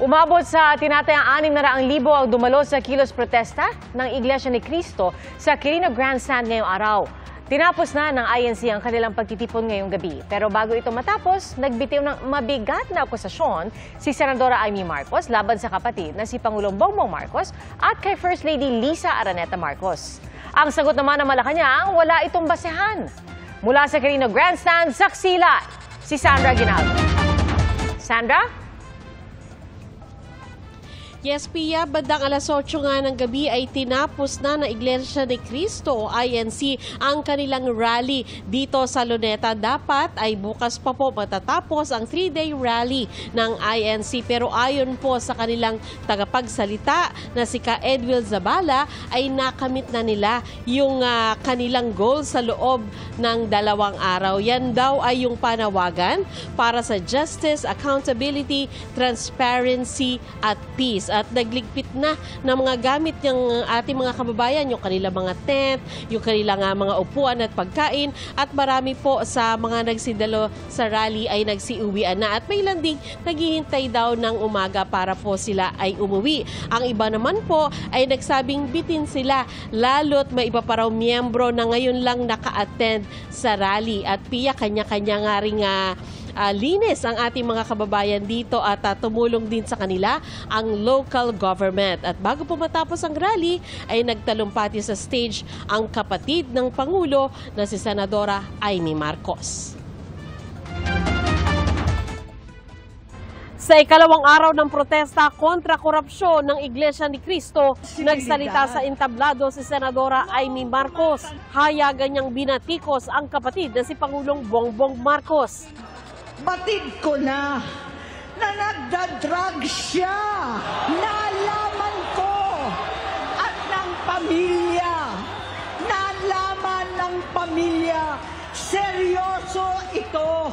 Umabot sa tinatayang 600,000 ang dumalo sa kilos protesta ng Iglesia ni Cristo sa Quirino Grandstand ngayong araw. Tinapos na ng INC ang kanilang pagtitipon ngayong gabi. Pero bago ito matapos, nagbitiw ng mabigat na akusasyon si Senadora Amy Marcos laban sa kapatid na si Pangulong Bongbong Marcos at kay First Lady Liza Araneta Marcos. Ang sagot naman ng Malacanang, wala itong basehan. Mula sa Quirino Grandstand, saksila si Sandra Ginaldo. Sandra? Yes, Pia, bandang alas 8 nga ng gabi ay tinapos na ng Iglesia ni Cristo o INC ang kanilang rally dito sa Luneta. Dapat ay bukas pa po matatapos ang 3-day rally ng INC. Pero ayon po sa kanilang tagapagsalita na si Ka Edwil Zabala ay nakamit na nila yung kanilang goal sa loob ng 2 araw. Yan daw ay yung panawagan para sa justice, accountability, transparency at peace. At nagligpit na ng mga gamit ng ating mga kababayan, yung kanilang mga tent, yung kanilang mga upuan at pagkain, at marami po sa mga nagsidalo sa rally ay nagsiuwian na at may ilan ding naghihintay daw ng umaga para po sila ay umuwi. Ang iba naman po ay nagsabing bitin sila, lalo't may iba pa raw miyembro na ngayon lang naka-attend sa rally. At Pia, kanya-kanya nga rin linis ang ating mga kababayan dito at tumulong din sa kanila ang local government. At bago po matapos ang rally ay nagtalumpati sa stage ang kapatid ng Pangulo na si Senadora Amy Marcos. Sa ikalawang araw ng protesta kontra korupsyon ng Iglesia ni Cristo, nagsalita sa entablado si Senadora Amy Marcos. Hayagan niyang binatikos ang kapatid na si Pangulong Bongbong Marcos. Batid ko na nagda-drug siya. Nalaman ko at ng pamilya. Nalaman ng pamilya. Seryoso ito.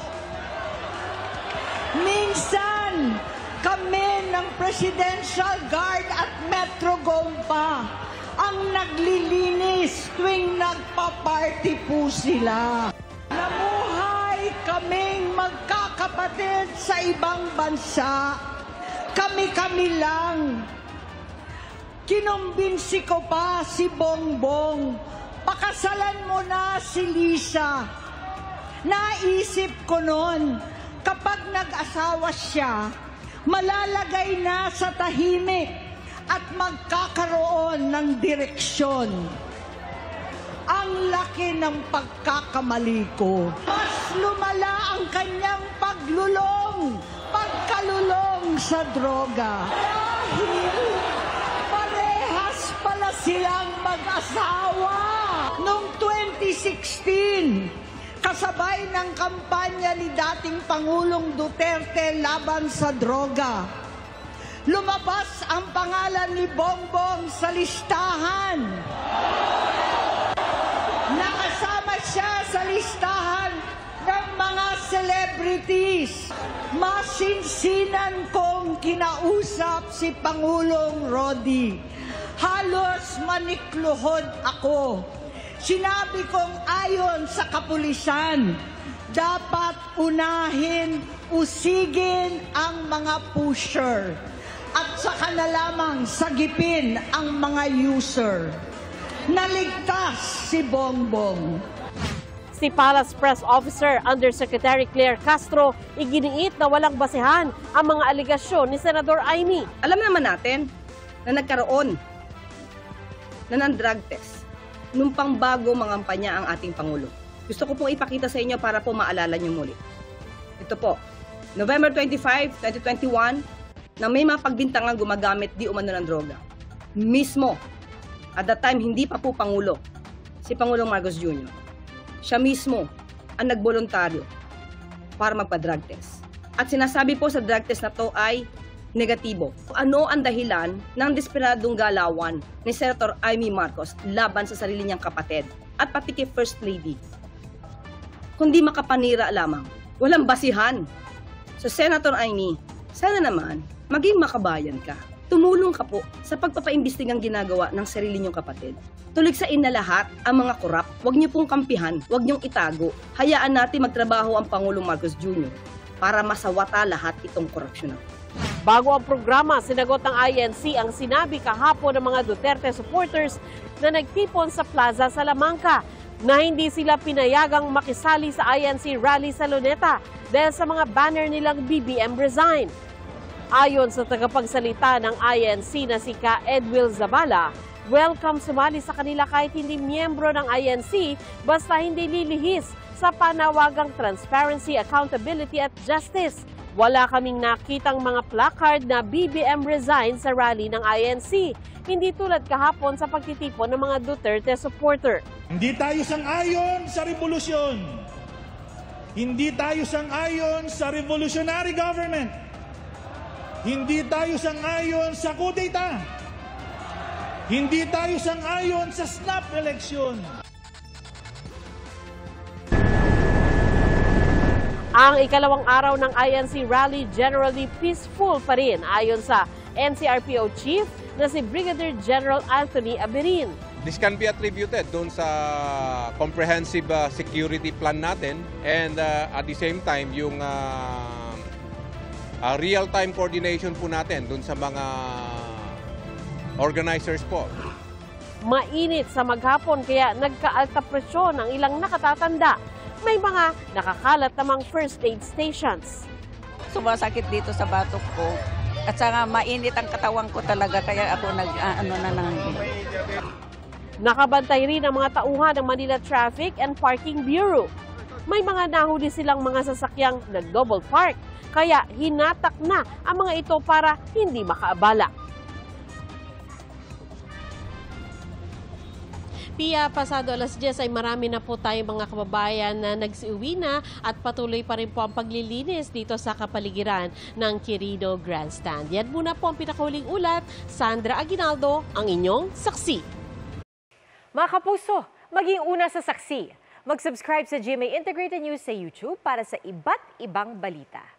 Minsan, kami ng Presidential Guard at Metro Gompa ang naglilinis tuwing nagpa-party po sila. Namuhay kaming magkakapatid sa ibang bansa. Kami-kami lang. Kinumbinsi ko pa si Bongbong. Pakasalan mo na si Liza. Naisip ko noon, kapag nag-asawa siya, malalagay na sa tahimik at magkakaroon ng direksyon. Ang laki ng pagkakamali ko. Mas lumala ang kanyang pagkalulong sa droga. Dahil parehas pala silang mag-asawa. Noong 2016, kasabay ng kampanya ni dating Pangulong Duterte laban sa droga, lumabas ang pangalan ni Bongbong sa listahan. Nakasama siya sa listahan ng mga celebrities. Masinsinan kong kinausap si Pangulong Rodi. Halos manikluhod ako. Sinabi kong ayon sa kapulisan, dapat usigin ang mga pusher at saka na lamang sagipin ang mga user. Naligtas si Bongbong. Si Palace Press Officer Undersecretary Claire Castro iginiit na walang basehan ang mga aligasyon ni Senador Amy. Alam naman natin na nagkaroon na ng drug test nung pangbago mangampanya ang ating Pangulo. Gusto ko pong ipakita sa inyo para po maalala niyo muli. Ito po, November 25, 2021, na may mga pagbintangang gumagamit di umano ng droga. Mismo, at that time, hindi pa po Pangulo, si Pangulong Marcos Jr. Siya mismo ang nagboluntaryo para magpa-drug test. At sinasabi po sa drug test na to ay negatibo. Ano ang dahilan ng desperadong galawan ni Senator Amy Marcos laban sa sarili niyang kapatid at pati kay First Lady? Kundi makapanira lamang. Walang basihan. So Senator Amy, sana naman maging makabayan ka. Tumulong ka po sa pagpapaimbestigang ginagawa ng sarili niyong kapatid. Tuligsain na lahat ang mga korap. Huwag niyo pong kampihan, huwag niyong itago. Hayaan natin magtrabaho ang Pangulong Marcos Jr. para masawata lahat itong korupsyon. Bago ang programa, sinagot ng INC ang sinabi kahapon ng mga Duterte supporters na nagtipon sa Plaza Salamanca na hindi sila pinayagang makisali sa INC rally sa Luneta dahil sa mga banner nilang BBM resign. Ayon sa tagapagsalita ng INC na si Ka Edwil Zabala, welcome sumali sa kanila kahit hindi miyembro ng INC basta hindi lilihis sa panawagang transparency, accountability at justice. Wala kaming nakitang mga placard na BBM resign sa rally ng INC. Hindi tulad kahapon sa pagtitipon ng mga Duterte supporter. Hindi tayo sang-ayon sa revolusyon. Hindi tayo sang-ayon sa revolutionary government. Hindi tayo sang-ayon sa kudeta. Hindi tayo sang-ayon sa snap election. Ang ikalawang araw ng INC rally generally peaceful pa rin ayon sa NCRPO Chief na si Brigadier General Anthony Aberin. This can be attributed doon sa comprehensive security plan natin and at the same time yung real-time coordination po natin doon sa mga organizers po. Mainit sa maghapon kaya nagkaalta presyon ang ilang nakatatanda. May mga nakakalat namang first aid stations. Sumasakit dito sa batok ko at saka mainit ang katawan ko talaga kaya ako Nakabantay rin ang mga tauhan ng Manila Traffic and Parking Bureau. May mga nahuli silang mga sasakyang nag-double park kaya hinatak na ang mga ito para hindi makaabala. Pia, pasado alas 10 ay marami na po tayong mga kababayan na nagsiuwi na at patuloy pa rin po ang paglilinis dito sa kapaligiran ng Quirino Grandstand. Yan muna po ang pinakahuling ulat. Sandra Aguinaldo, ang inyong saksi. Mga kapuso, maging una sa saksi. Mag-subscribe sa GMA Integrated News sa YouTube para sa iba't ibang balita.